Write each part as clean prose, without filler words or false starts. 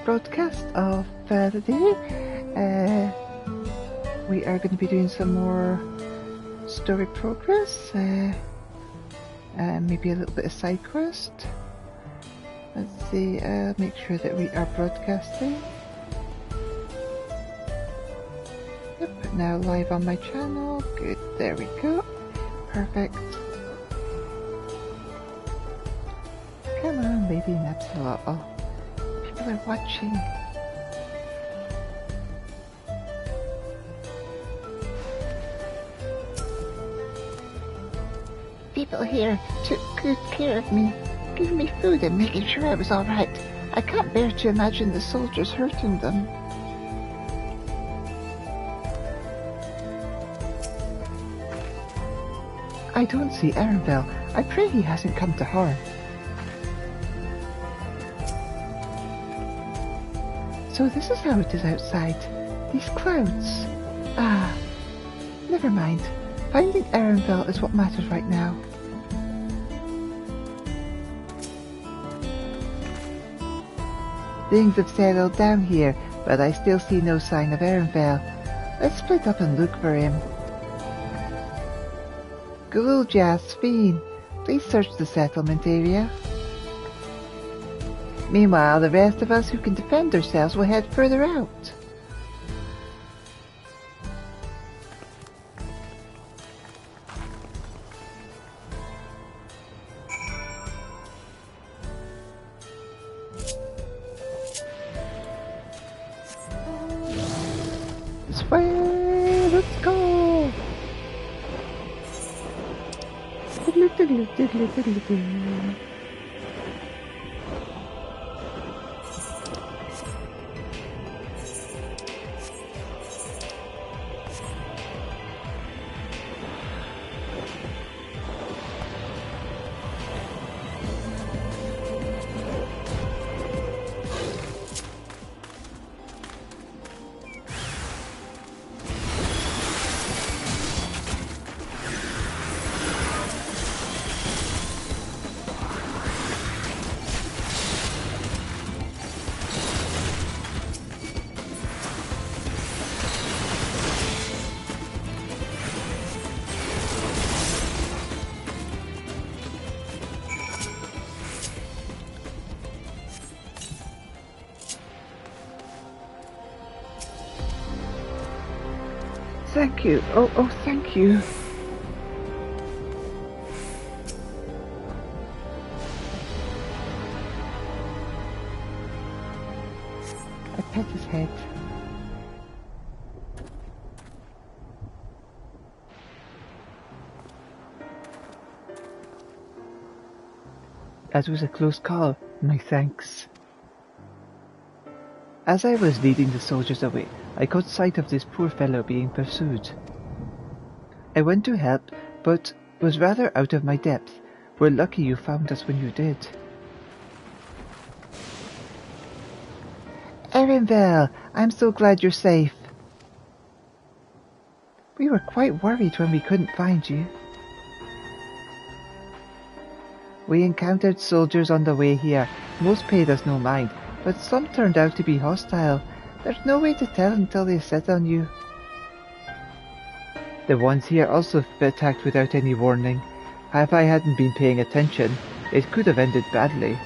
broadcast of the day. We are going to be doing some more story progress, maybe a little bit of side quest. Let's see, make sure that we are broadcasting. Yep, now live on my channel. Good, there we go. Perfect. Come on, Lady Napsalotl. People are watching. People here took good care of me, giving me food and making sure I was alright. I can't bear to imagine the soldiers hurting them. I don't see Arenville. I pray he hasn't come to harm. So this is how it is outside. These clouds. Ah, never mind. Finding Arenville is what matters right now. Things have settled down here, but I still see no sign of Arenville. Let's split up and look for him. Gulja, Sphene, please search the settlement area. Meanwhile, the rest of us who can defend ourselves will head further out. Sway, let's go! Thank you. Oh, thank you. I pet his head. That was a close call. My thanks. As I was leading the soldiers away, I caught sight of this poor fellow being pursued. I went to help, but was rather out of my depth. We're lucky you found us when you did. Arenville, I'm so glad you're safe. We were quite worried when we couldn't find you. We encountered soldiers on the way here. Most paid us no mind, but some turned out to be hostile. There's no way to tell until they set on you. The ones here also attacked without any warning. If I hadn't been paying attention, it could have ended badly.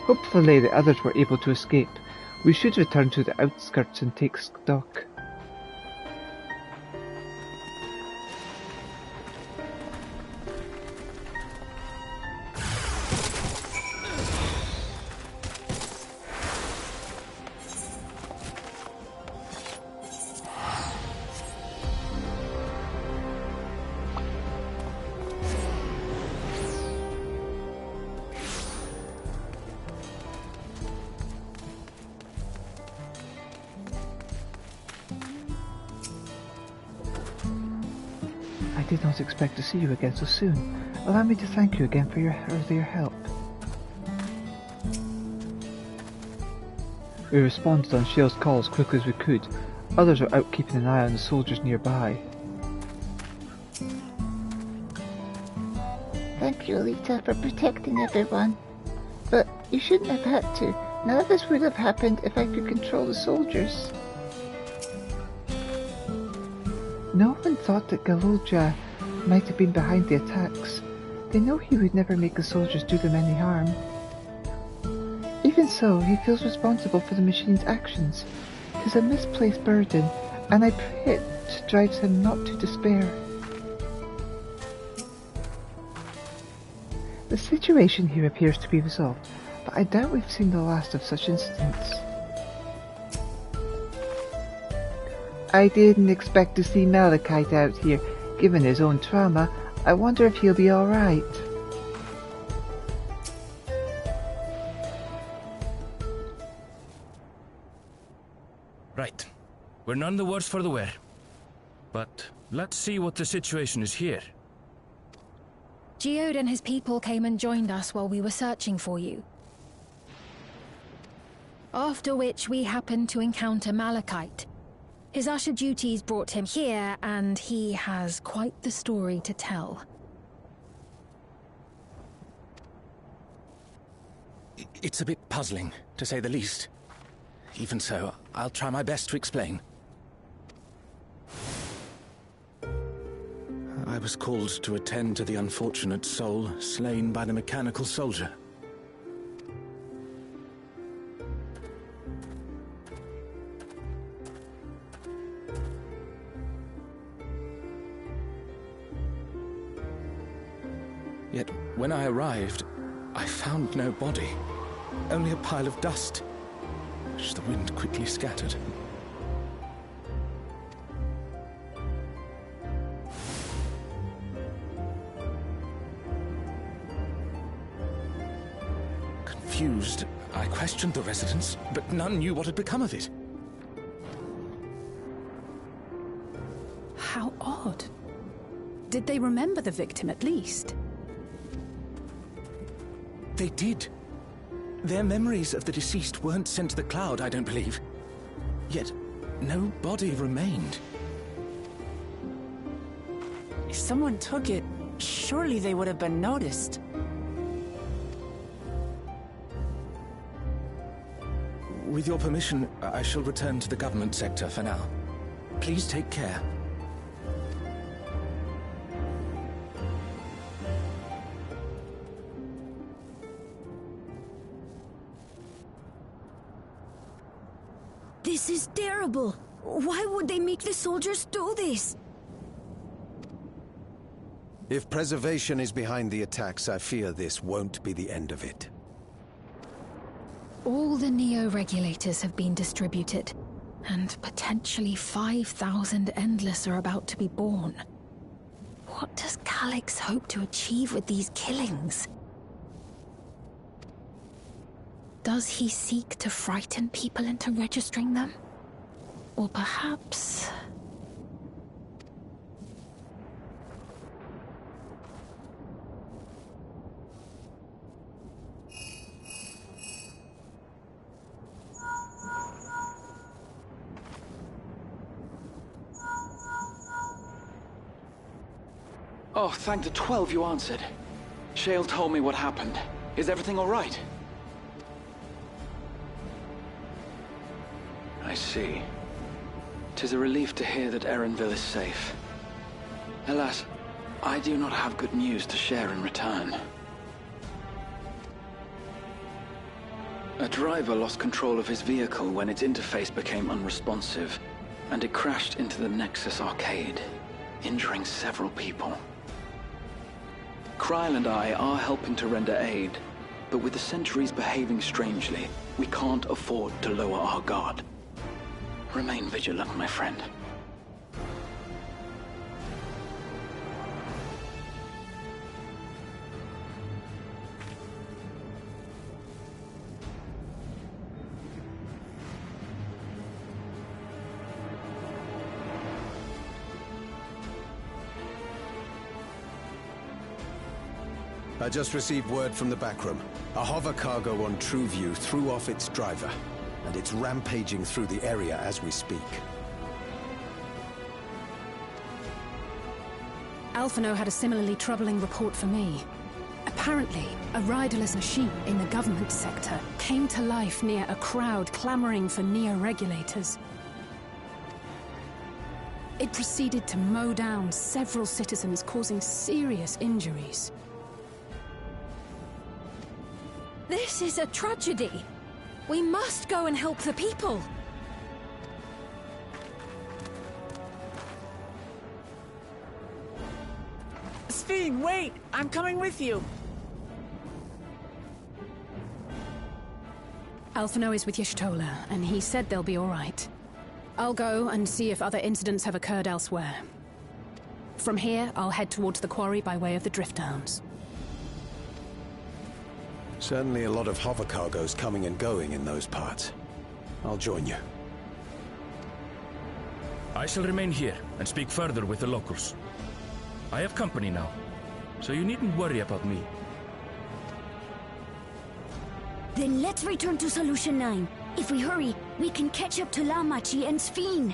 Hopefully the others were able to escape. We should return to the outskirts and take stock. I did not expect to see you again so soon. Allow me to thank you again for your help. We responded on Shale's call as quickly as we could. Others were out keeping an eye on the soldiers nearby. Thank you, Elita, for protecting everyone. But you shouldn't have had to. None of this would have happened if I could control the soldiers. No one thought that Galodra might have been behind the attacks. They know he would never make the soldiers do them any harm. Even so, he feels responsible for the machine's actions. 'Tis a misplaced burden, and I pray it drives him not to despair. The situation here appears to be resolved, but I doubt we've seen the last of such incidents. I didn't expect to see Malachite out here. Given his own trauma, I wonder if he'll be alright. Right. We're none the worse for the wear. But let's see what the situation is here. Geode and his people came and joined us while we were searching for you. After which we happened to encounter Malachite. His usher duties brought him here, and he has quite the story to tell. It's a bit puzzling, to say the least. Even so, I'll try my best to explain. I was called to attend to the unfortunate soul slain by the mechanical soldier. Yet, when I arrived, I found no body. Only a pile of dust, which the wind quickly scattered. Confused, I questioned the residents, but none knew what had become of it. How odd. Did they remember the victim at least? They did. Their memories of the deceased weren't sent to the cloud, I don't believe. Yet, no body remained. If someone took it, surely they would have been noticed. With your permission, I shall return to the government sector for now. Please take care. This is terrible. Why would they make the soldiers do this? If preservation is behind the attacks, I fear this won't be the end of it. All the Neo-regulators have been distributed, and potentially 5,000 Endless are about to be born. What does Calyx hope to achieve with these killings? Does he seek to frighten people into registering them? Or perhaps... Oh, thank the 12 you answered. Shale told me what happened. Is everything all right? I see. 'Tis a relief to hear that Erenville is safe. Alas, I do not have good news to share in return. A driver lost control of his vehicle when its interface became unresponsive, and it crashed into the Nexus arcade, injuring several people. Kryl and I are helping to render aid, but with the Sentries behaving strangely, we can't afford to lower our guard. Remain vigilant, my friend. I just received word from the backroom. A hover cargo on TrueView threw off its driver, and it's rampaging through the area as we speak. Alphino had a similarly troubling report for me. Apparently, a riderless machine in the government sector came to life near a crowd clamoring for neo-regulators. It proceeded to mow down several citizens, causing serious injuries. This is a tragedy. We must go and help the people. Sphene, wait! I'm coming with you! Alphino is with Y'shtola, and he said they'll be all right. I'll go and see if other incidents have occurred elsewhere. From here, I'll head towards the quarry by way of the Drift Downs. Certainly a lot of hover cargoes coming and going in those parts. I'll join you. I shall remain here and speak further with the locals. I have company now, so you needn't worry about me. Then let's return to Solution 9. If we hurry, we can catch up to Lamachi and Sphene.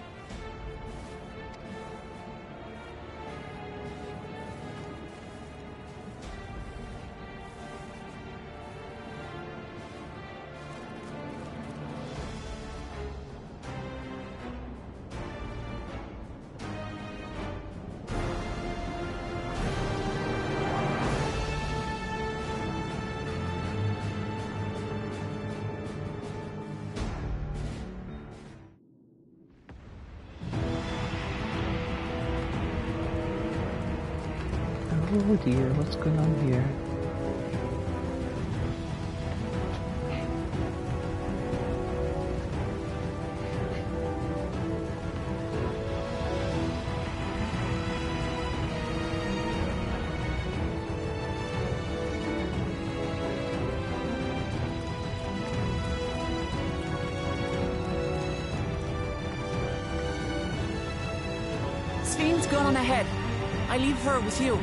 Oh dear, what's going on here? Sphene's gone on ahead. I leave her with you.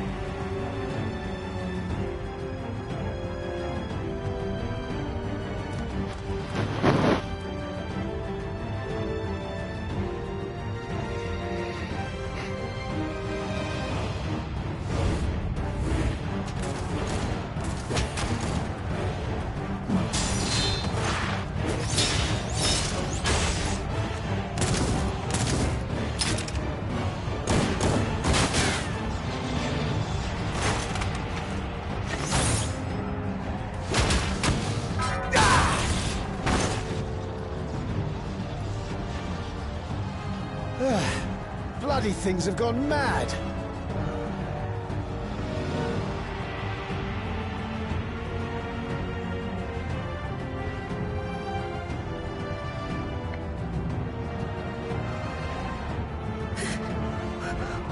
Bloody things have gone mad!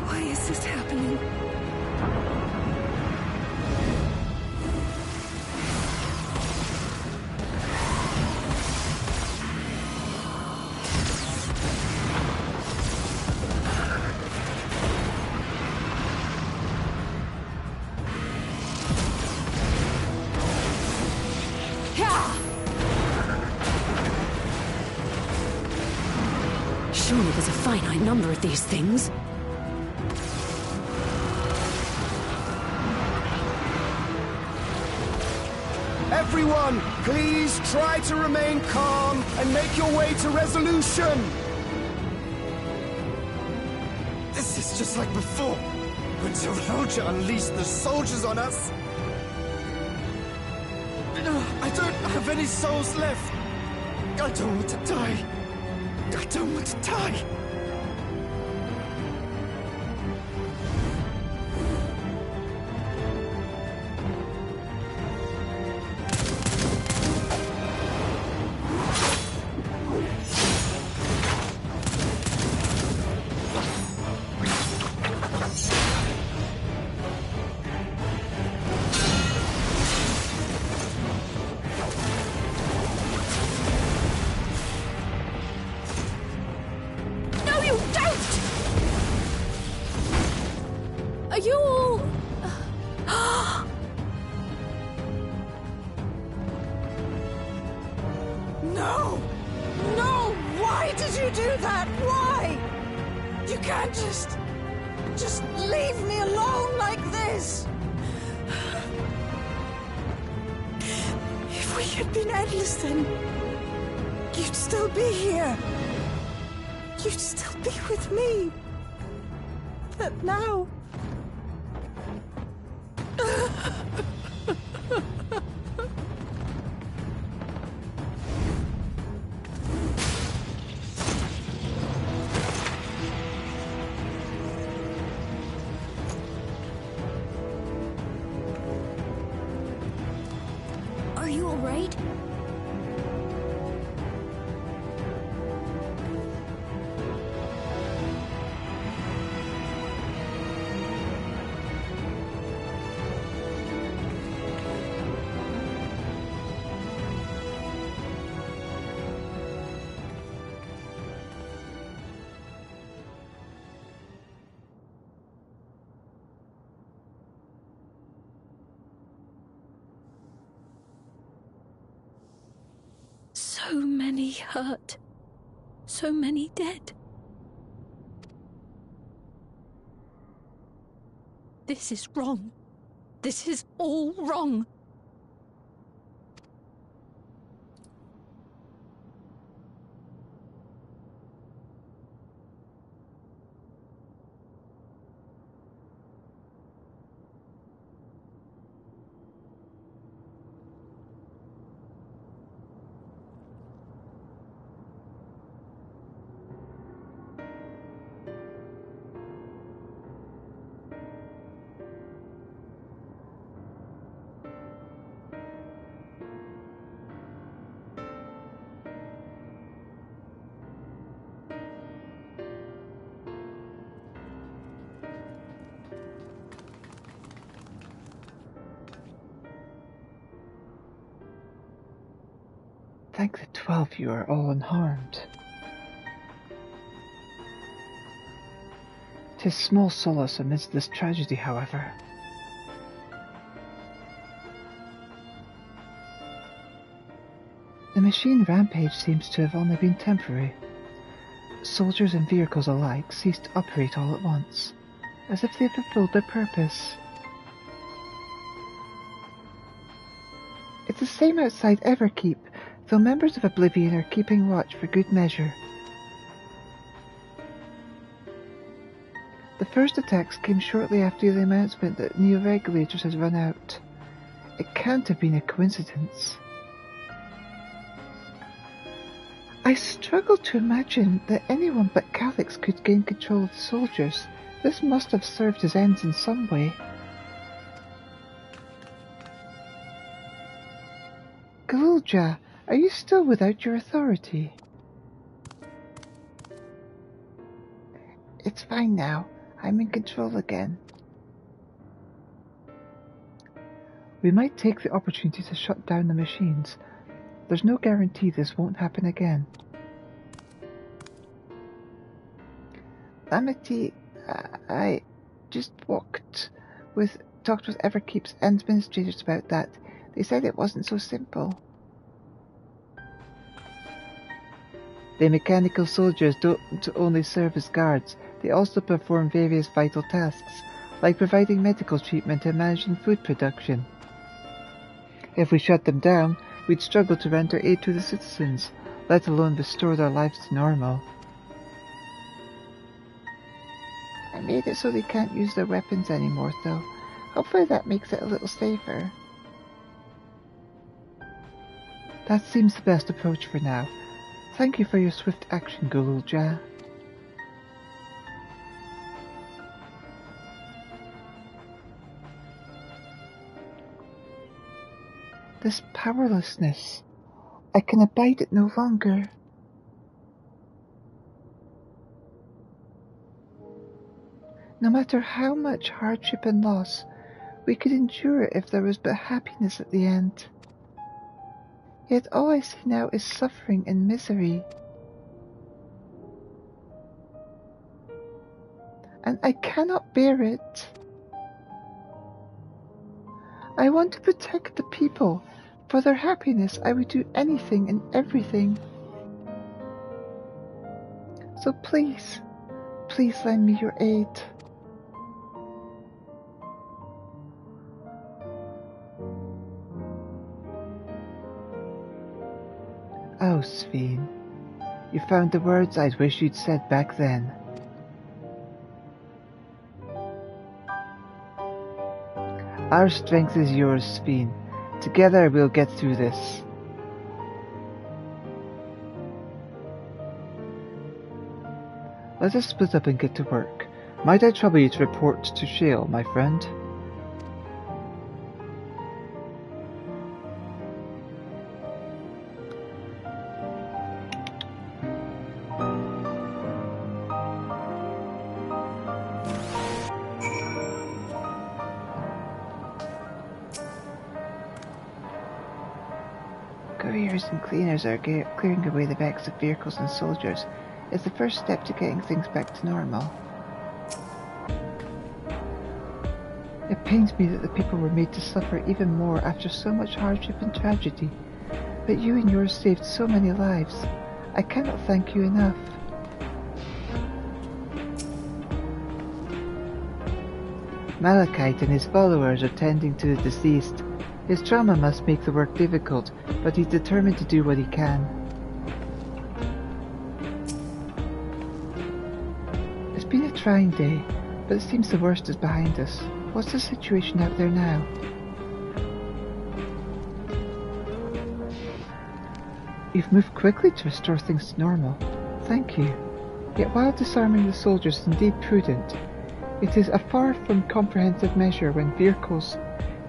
Why is this happening? Surely there's a finite number of these things. Everyone, please try to remain calm and make your way to resolution! This is just like before, when Draconia unleashed the soldiers on us. I don't have any souls left. I don't want to die. I don't want to die. Are you all... No! No! Why did you do that? Why? You can't just leave me alone like this! we had been endless then, you'd still be here. You'd still be with me. But now... Are you alright? So many hurt. So many dead. This is wrong. This is all wrong. Thank the 12 you are all unharmed. 'Tis small solace amidst this tragedy, however. The machine rampage seems to have only been temporary. Soldiers and vehicles alike ceased to operate all at once, as if they fulfilled their purpose. It's the same outside Everkeep, though members of Oblivion are keeping watch for good measure. The first attacks came shortly after the announcement that Neo-Regulators had run out. It can't have been a coincidence. I struggle to imagine that anyone but Calyx could gain control of the soldiers. This must have served his ends in some way. Galulja, are you still without your authority? It's fine now. I'm in control again. We might take the opportunity to shut down the machines. There's no guarantee this won't happen again. Amity, I just talked with Everkeep's administrators about that. They said it wasn't so simple. The mechanical soldiers don't only serve as guards, they also perform various vital tasks, like providing medical treatment and managing food production. If we shut them down, we'd struggle to render aid to the citizens, let alone restore their lives to normal. I made it so they can't use their weapons anymore, though. Hopefully that makes it a little safer. That seems the best approach for now. Thank you for your swift action, Galulja. This powerlessness, I can abide it no longer. No matter how much hardship and loss, we could endure it if there was but happiness at the end. Yet all I see now is suffering and misery. And I cannot bear it. I want to protect the people. For their happiness, I would do anything and everything. So please, please lend me your aid. Oh, Sphene. You found the words I'd wish you'd said back then. Our strength is yours, Sphene. Together we'll get through this. Let us split up and get to work. Might I trouble you to report to Shale, my friend? Couriers and cleaners are clearing away the wrecks of vehicles and soldiers. It's the first step to getting things back to normal. It pains me that the people were made to suffer even more after so much hardship and tragedy. But you and yours saved so many lives. I cannot thank you enough. Malachite and his followers are tending to the deceased. His trauma must make the work difficult, but he's determined to do what he can. It's been a trying day, but it seems the worst is behind us. What's the situation out there now? You've moved quickly to restore things to normal. Thank you. Yet while disarming the soldiers is indeed prudent, it is a far from comprehensive measure when vehicles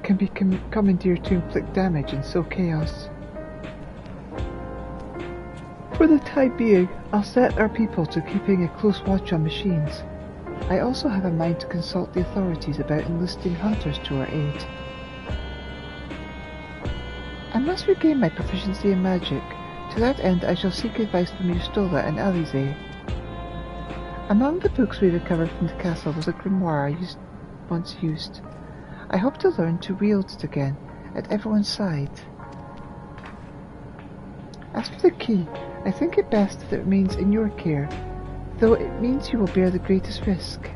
can be commandeered to inflict damage and sow chaos. For the time being, I'll set our people to keeping a close watch on machines. I also have a mind to consult the authorities about enlisting hunters to our aid. I must regain my proficiency in magic. To that end, I shall seek advice from Yustola and Alize. Among the books we recovered from the castle was a grimoire I once used. I hope to learn to wield it again, at everyone's side. As for the key, I think it best that it remains in your care, though it means you will bear the greatest risk.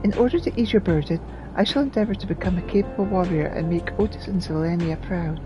In order to ease your burden, I shall endeavour to become a capable warrior and make Otis and Zelenia proud.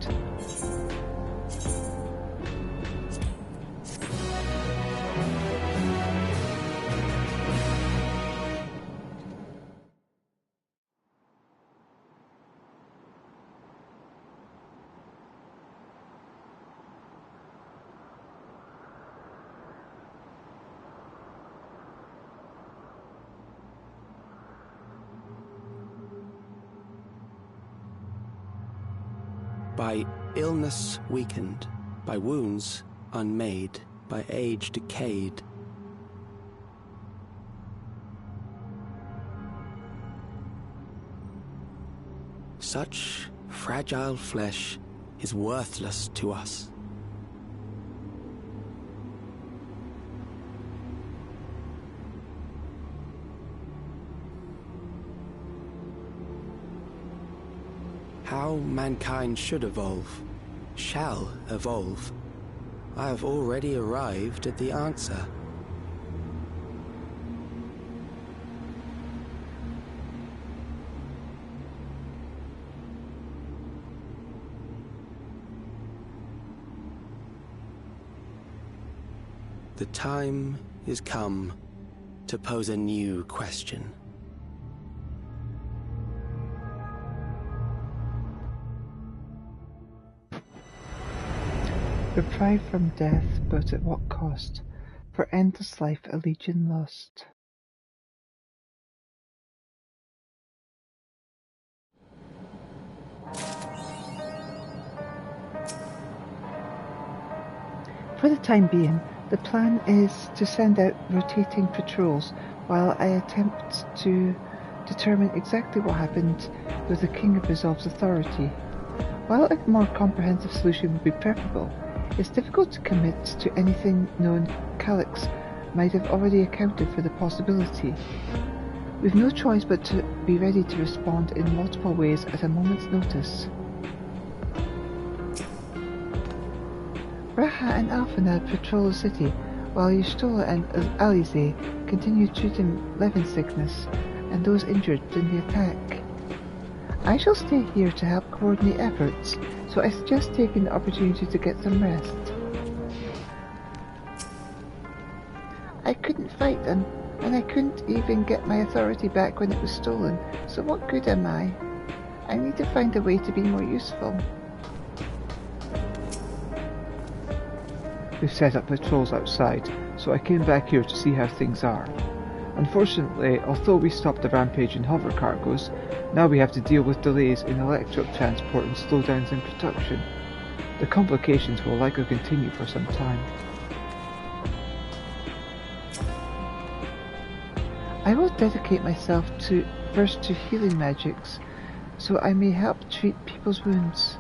By illness weakened, by wounds unmade, by age decayed. Such fragile flesh is worthless to us. How mankind should evolve, shall evolve. I have already arrived at the answer. The time is come to pose a new question. Reprieve from death, but at what cost? For endless life a legion lost. For the time being, the plan is to send out rotating patrols while I attempt to determine exactly what happened with the King of Resolve's authority. While a more comprehensive solution would be preferable, it's difficult to commit to anything known Calyx might have already accounted for the possibility. We've no choice but to be ready to respond in multiple ways at a moment's notice. Raha and Alphanad patrol the city, while Yustola and Alize continue treating Levin sickness and those injured in the attack. I shall stay here to help coordinate efforts, so I suggest taking the opportunity to get some rest. I couldn't fight them, and I couldn't even get my authority back when it was stolen, so what good am I? I need to find a way to be more useful. We've set up patrols outside, so I came back here to see how things are. Unfortunately, although we stopped the rampage in hover cargoes, now we have to deal with delays in electric transport and slowdowns in production. The complications will likely continue for some time. I will dedicate myself first to healing magics, so I may help treat people's wounds.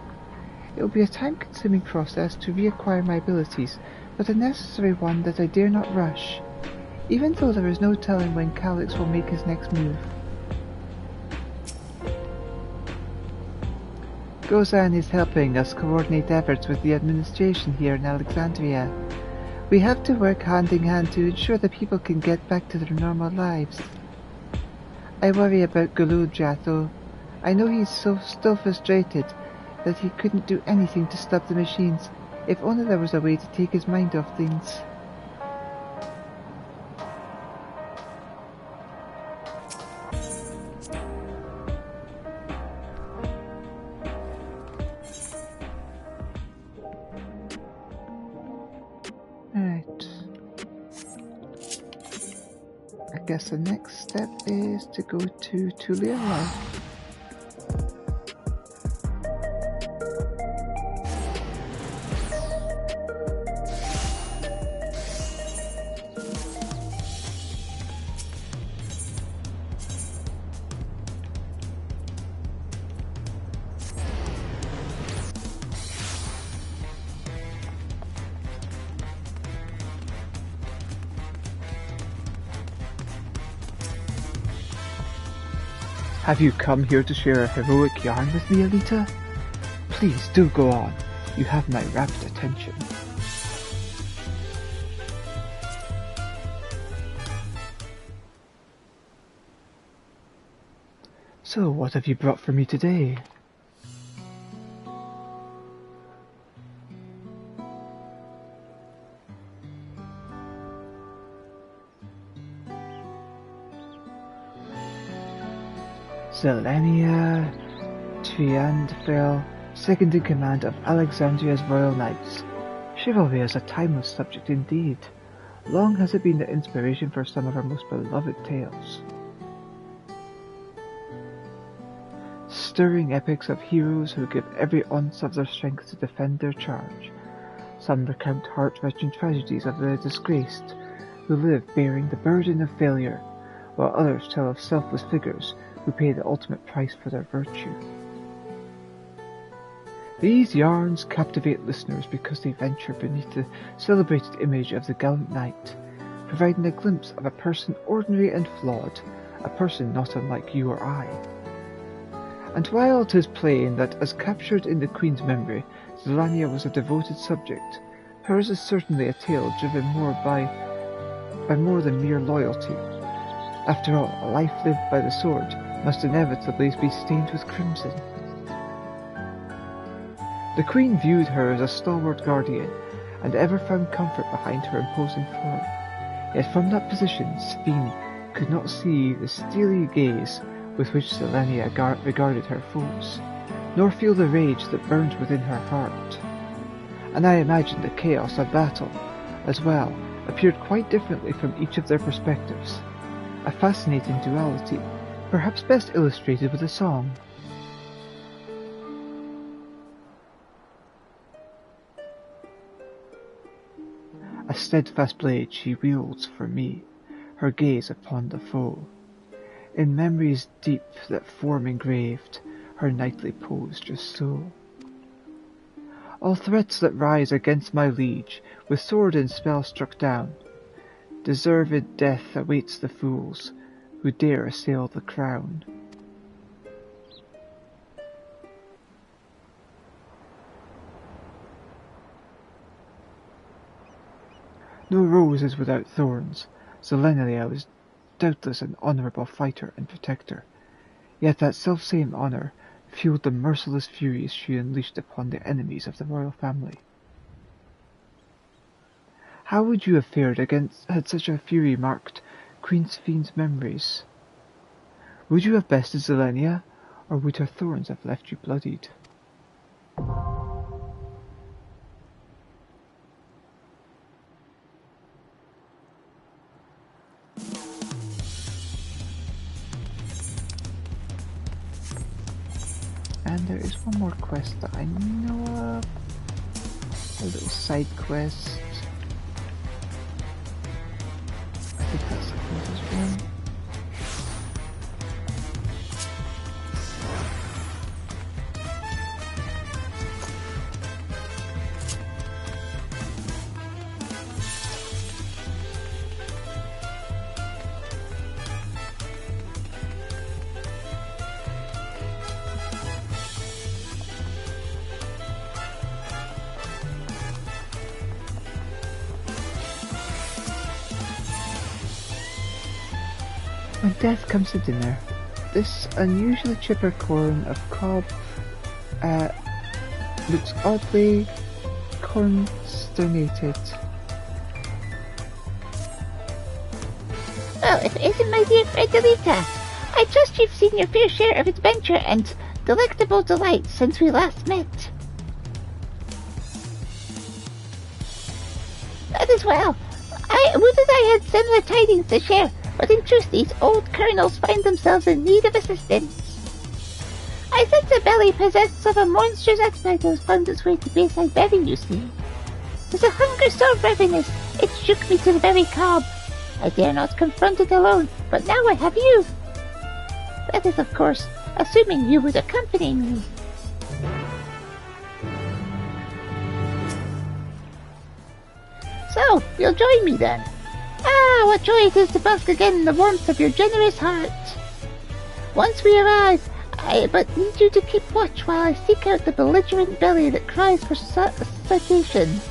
It will be a time-consuming process to reacquire my abilities, but a necessary one that I dare not rush, even though there is no telling when Calix will make his next move. Gozan is helping us coordinate efforts with the administration here in Alexandria. We have to work hand in hand to ensure that people can get back to their normal lives. I worry about Galudra, though. I know he's still frustrated that he couldn't do anything to stop the machines. If only there was a way to take his mind off things. Right. I guess the next step is to go to Tulia. Have you come here to share a heroic yarn with me, Elita? Please do go on. You have my rapt attention. So, what have you brought for me today? Zelenia Triandfell, second in command of Alexandria's Royal Knights. Chivalry is a timeless subject indeed. Long has it been the inspiration for some of our most beloved tales. Stirring epics of heroes who give every ounce of their strength to defend their charge. Some recount heart-wrenching tragedies of the disgraced, who live bearing the burden of failure, while others tell of selfless figures who pay the ultimate price for their virtue. These yarns captivate listeners because they venture beneath the celebrated image of the gallant knight, providing a glimpse of a person ordinary and flawed, a person not unlike you or I. And while it is plain that, as captured in the Queen's memory, Zelania was a devoted subject, hers is certainly a tale driven more by more than mere loyalty. After all, a life lived by the sword must inevitably be stained with crimson. The Queen viewed her as a stalwart guardian, and ever found comfort behind her imposing form. Yet from that position, Sveen could not see the steely gaze with which Zelenia regarded her foes, nor feel the rage that burned within her heart. And I imagine the chaos of battle, as well, appeared quite differently from each of their perspectives. A fascinating duality, perhaps best illustrated with a song. A steadfast blade she wields for me, her gaze upon the foe. In memories deep that form engraved, her knightly pose just so. All threats that rise against my liege, with sword and spell struck down, deserved death awaits the fools who dare assail the crown. No rose is without thorns. Zelenia was doubtless an honourable fighter and protector. Yet that selfsame honour fueled the merciless furies she unleashed upon the enemies of the royal family. How would you have fared had such a fury marked Queen Sophine's memories? Would you have bested Zelenia, or would her thorns have left you bloodied? And there is one more quest that I know of. A little side quest. I think that's the closest one. When death comes to dinner, this unusually chipper corn of cob looks oddly consternated. Well, if it isn't my dear friend Elita, I trust you've seen your fair share of adventure and delectable delight since we last met. That is well. I would that I had similar tidings to share. But in truth, these old colonels find themselves in need of assistance. I sense a belly possessed of a monstrous appetite has found its way to Bayside Berry, you see. There's a hunger so ravenous, it shook me to the very cob. I dare not confront it alone, but now I have you. That is, of course, assuming you would accompany me. So, you'll join me then? Ah, what joy it is to bask again in the warmth of your generous heart. Once we arrive, I but need you to keep watch while I seek out the belligerent belly that cries for citation.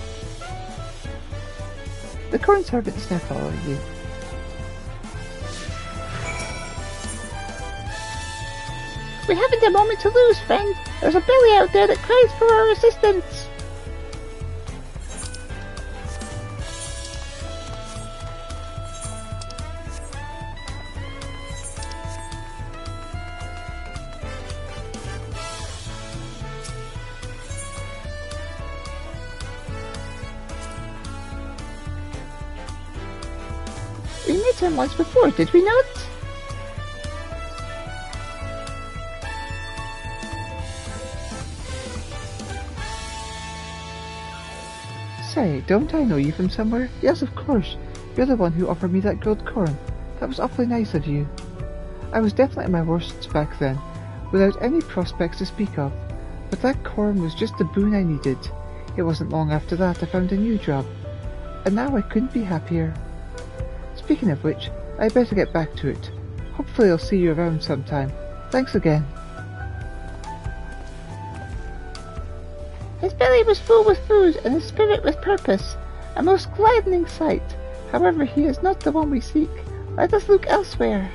The corn servants now follow you. We haven't a moment to lose, friend. There's a belly out there that cries for our assistance. We met him once before, did we not? Say, don't I know you from somewhere? Yes, of course. You're the one who offered me that grilled corn. That was awfully nice of you. I was definitely at my worst back then, without any prospects to speak of. But that corn was just the boon I needed. It wasn't long after that I found a new job. And now I couldn't be happier. Speaking of which, I better get back to it. Hopefully I'll see you around sometime. Thanks again. His belly was full with food, and his spirit with purpose. A most gladdening sight. However, he is not the one we seek. Let us look elsewhere.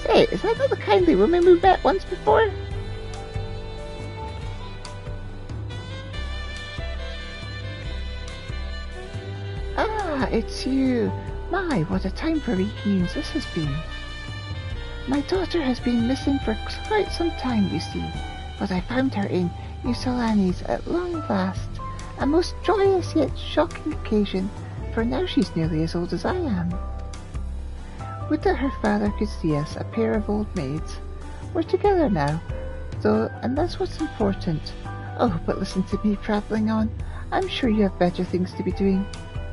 Say, is that not the kindly woman we met once before? Ah, it's you. My, what a time for reunions this has been. My daughter has been missing for quite some time, you see, but I found her in New Solanis at long last. A most joyous yet shocking occasion, for now she's nearly as old as I am. Would that her father could see us, a pair of old maids. We're together now, though, and that's what's important. Oh, but listen to me prattling on. I'm sure you have better things to be doing.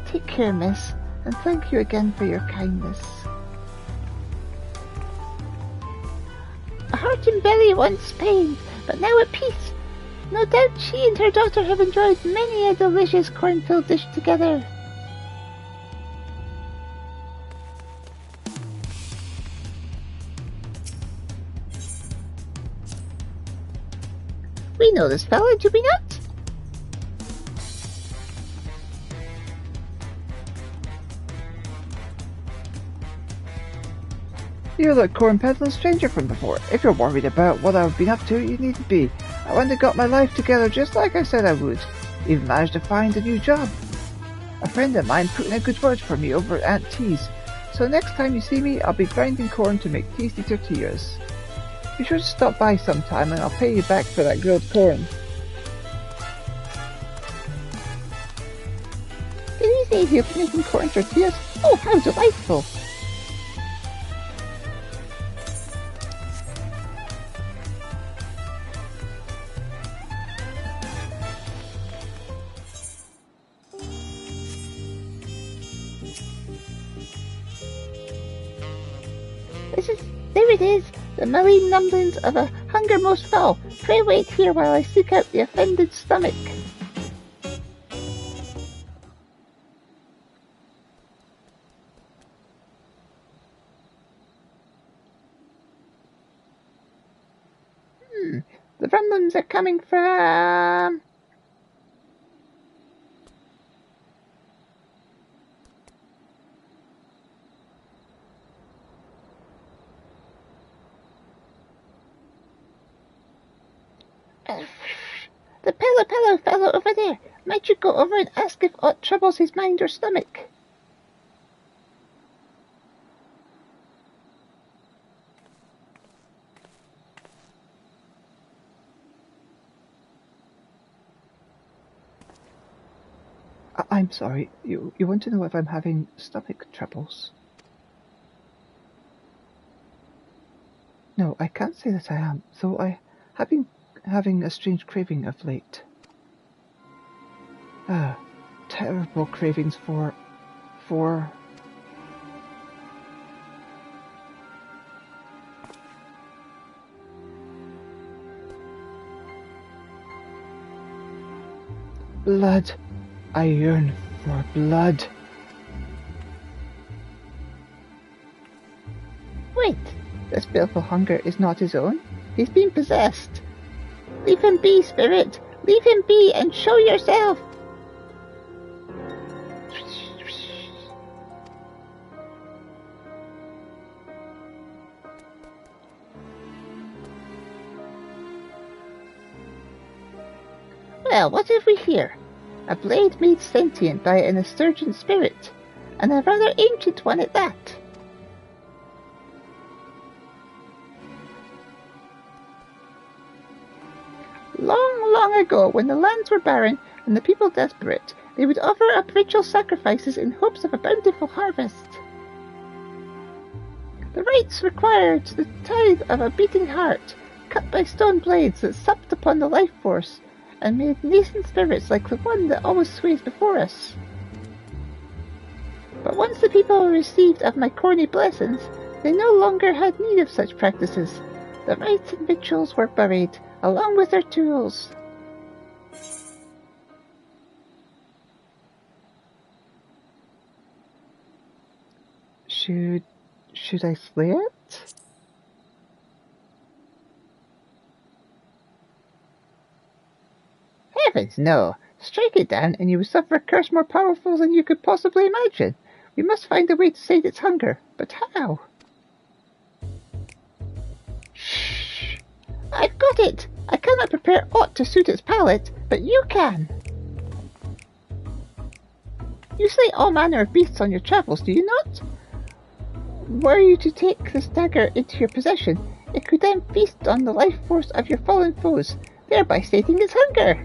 Take care, miss, and thank you again for your kindness. A heart and belly once pained, but now at peace. No doubt she and her daughter have enjoyed many a delicious cornfield dish together. We know this fellow, do we not? You're the corn peddling stranger from before. If you're worried about what I've been up to, you needn't be. I went and got my life together just like I said I would. Even managed to find a new job. A friend of mine put in a good word for me over at Aunt T's. So next time you see me, I'll be grinding corn to make tasty tortillas. Be sure to stop by sometime and I'll pay you back for that grilled corn. Did he say he was making corn tortillas? Oh, how delightful! There it is, the marine numblings of a hunger most foul. Pray wait here while I seek out the offended stomach. The rumblings are coming from... the pillow fellow over there. Might you go over and ask if aught troubles his mind or stomach? I'm sorry, you want to know if I'm having stomach troubles? No, I can't say that I am, though I have been having a strange craving of late. Terrible cravings for... blood. I yearn for blood. Wait, this baleful hunger is not his own. He's been possessed. Leave him be, spirit. Leave him be and show yourself. Well, what have we here? A blade made sentient by an asturgent spirit, and a rather ancient one at that. Long ago, when the lands were barren and the people desperate, they would offer up ritual sacrifices in hopes of a bountiful harvest. The rites required the tithe of a beating heart, cut by stone blades that supped upon the life force, and made nascent spirits like the one that always sways before us. But once the people received of my corny blessings, they no longer had need of such practices. The rites and rituals were buried, along with their tools. Should I slay it? Heavens, no! Strike it down, and you will suffer a curse more powerful than you could possibly imagine. We must find a way to sate its hunger, but how? Shh! I've got it! I cannot prepare aught to suit its palate, but you can! You slay all manner of beasts on your travels, do you not? Were you to take this dagger into your possession, it could then feast on the life force of your fallen foes, thereby sating its hunger.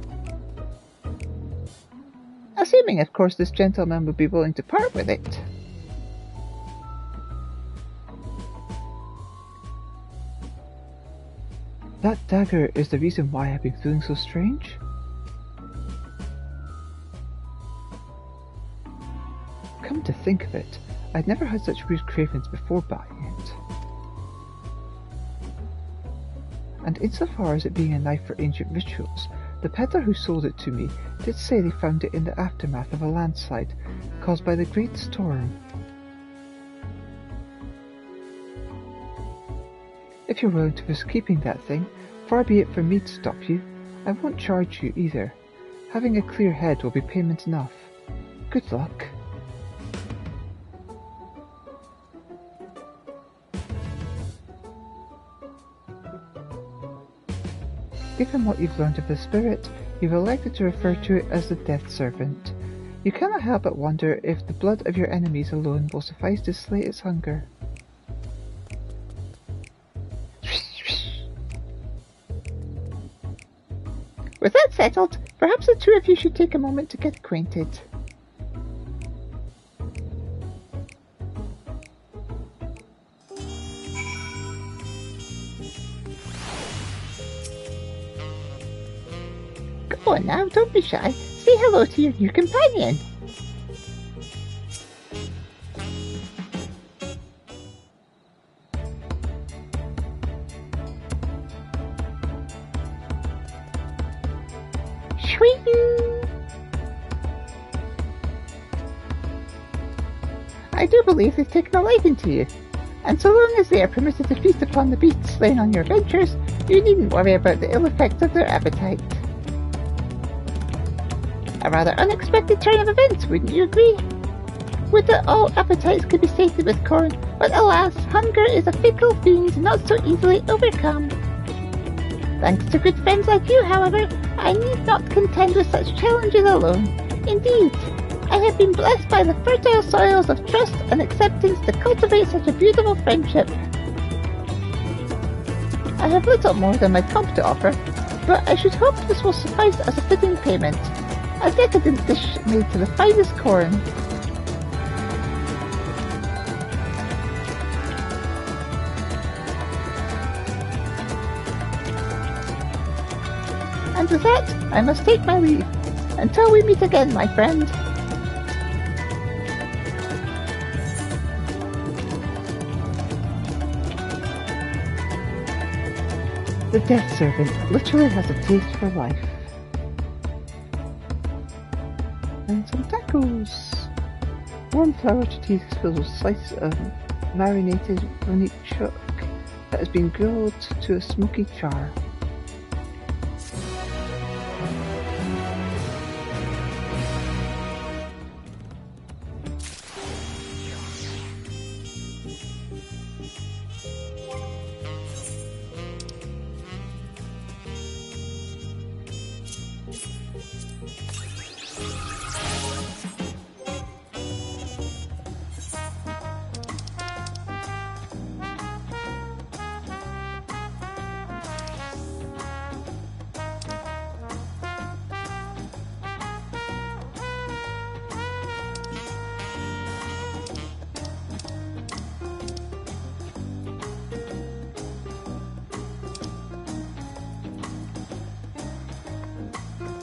Assuming, of course, this gentleman would be willing to part with it. That dagger is the reason why I've been feeling so strange? Come to think of it, I'd never had such weird cravings before buying it. And insofar as it being a knife for ancient rituals, the peddler who sold it to me did say they found it in the aftermath of a landslide caused by the Great Storm. If you're willing to risk keeping that thing, far be it from me to stop you. I won't charge you either. Having a clear head will be payment enough. Good luck. Given what you've learned of the spirit, you've elected to refer to it as the Death Servant. You cannot help but wonder if the blood of your enemies alone will suffice to slay its hunger. With that settled, perhaps the two of you should take a moment to get acquainted. Go on now, don't be shy. Say hello to your new companion. I do believe they've taken a liking to you, and so long as they are permitted to feast upon the beasts slain on your adventures, you needn't worry about the ill effects of their appetite. A rather unexpected turn of events, wouldn't you agree? Would that all appetites could be sated with corn, but alas, hunger is a fickle fiend not so easily overcome. Thanks to good friends like you, however, I need not contend with such challenges alone. Indeed, I have been blessed by the fertile soils of trust and acceptance to cultivate such a beautiful friendship. I have little more than my comp to offer, but I should hope this will suffice as a fitting payment. A decadent dish made to the finest corn. And with that, I must take my leave. Until we meet again, my friend. The Death Servant literally has a taste for life. And some tacos! Warm flour tortillas filled with slices of marinated ronique chuck that has been grilled to a smoky char.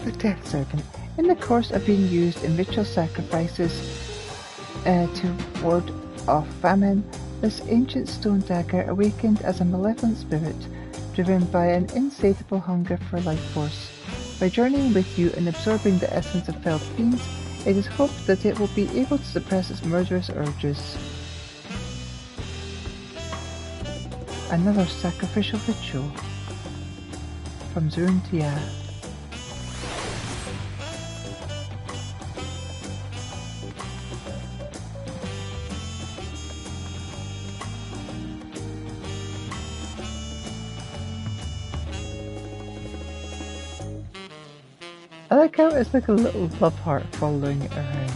The Death Servant. In the course of being used in ritual sacrifices to ward off famine, this ancient stone dagger awakened as a malevolent spirit, driven by an insatiable hunger for life force. By journeying with you and absorbing the essence of felled fiends, it is hoped that it will be able to suppress its murderous urges. Another sacrificial ritual from Zuruntia. I like how it's like a little love heart following it around.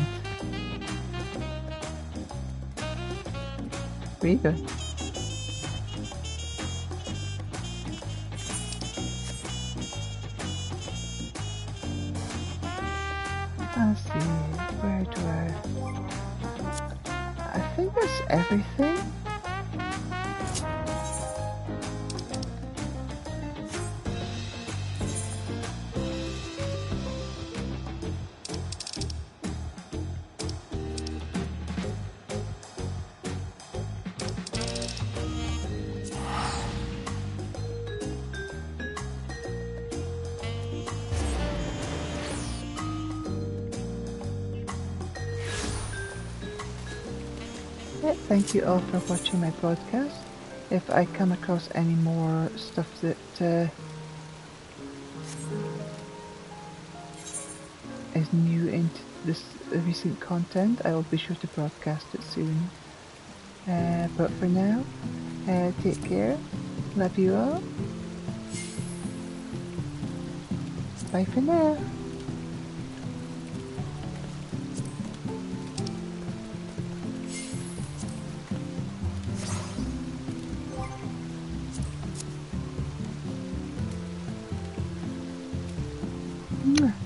Very good. Let's see, where do I think that's everything. Thank you all for watching my podcast. If I come across any more stuff that is new into this recent content, I will be sure to broadcast it soon. But for now, take care. Love you all. Bye for now. Mwah.